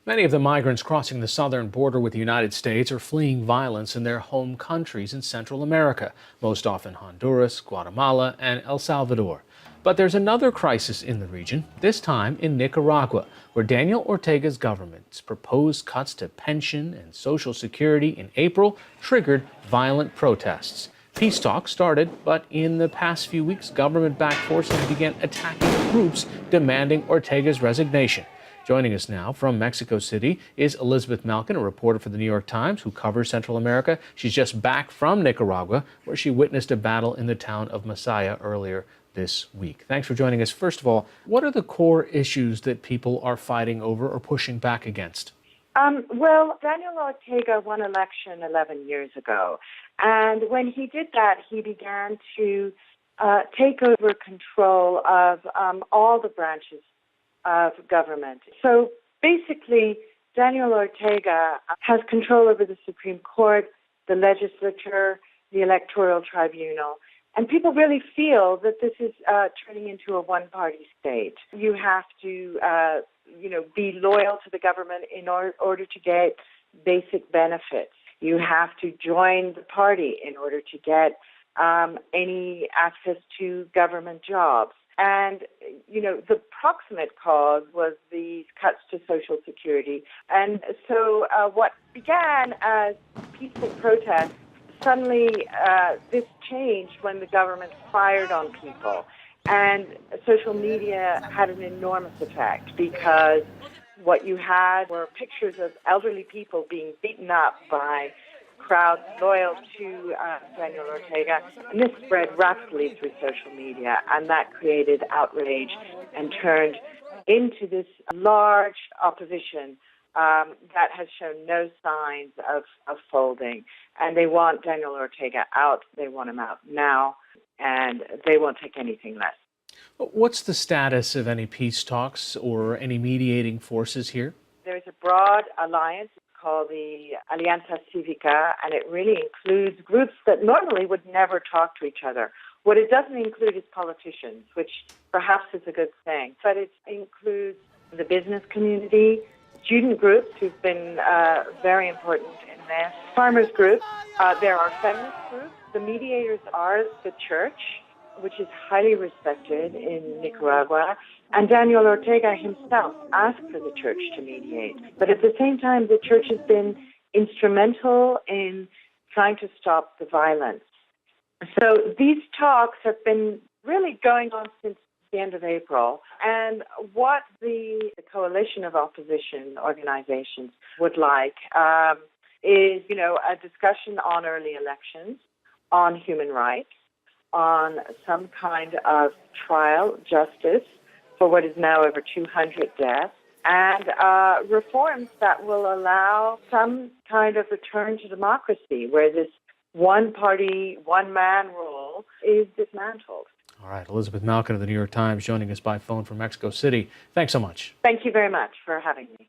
Many of the migrants crossing the southern border with the United States are fleeing violence in their home countries in Central America, most often Honduras, Guatemala, and El Salvador. But there's another crisis in the region, this time in Nicaragua, where Daniel Ortega's government's proposed cuts to pension and Social Security in April triggered violent protests. Peace talks started, but in the past few weeks, government-backed forces began attacking groups demanding Ortega's resignation. Joining us now from Mexico City is Elisabeth Malkin, a reporter for the New York Times who covers Central America. She's just back from Nicaragua, where she witnessed a battle in the town of Masaya earlier this week. Thanks for joining us. First of all, what are the core issues that people are fighting over or pushing back against? Well, Daniel Ortega won election 11 years ago. And when he did that, he began to take over control of all the branches of government. So basically, Daniel Ortega has control over the Supreme Court, the legislature, the electoral tribunal. And people really feel that this is turning into a one-party state. You have to, be loyal to the government in order to get basic benefits. You have to join the party in order to get any access to government jobs. And, the proximate cause was these cuts to Social Security. And so what began as peaceful protests, suddenly this changed when the government fired on people. And social media had an enormous effect because what you had were pictures of elderly people being beaten up by crowds loyal to Daniel Ortega, and this spread rapidly through social media, and that created outrage and turned into this large opposition that has shown no signs of folding. And they want Daniel Ortega out. They want him out now, and they won't take anything less. What's the status of any peace talks or any mediating forces here? There's a broad alliance called the Alianza Cívica, and it really includes groups that normally would never talk to each other. What it doesn't include is politicians, which perhaps is a good thing, but it includes the business community, student groups who've been very important in this, farmers groups, there are feminist groups. The mediators are the church, which is highly respected in Nicaragua, and Daniel Ortega himself asked for the church to mediate. But at the same time, the church has been instrumental in trying to stop the violence. So these talks have been really going on since the end of April. And what the coalition of opposition organizations would like is, a discussion on early elections, on human rights, on some kind of trial, justice, for what is now over 200 deaths, and reforms that will allow some kind of return to democracy, where this one-party, one-man rule is dismantled. All right, Elisabeth Malkin of the New York Times joining us by phone from Mexico City. Thanks so much. Thank you very much for having me.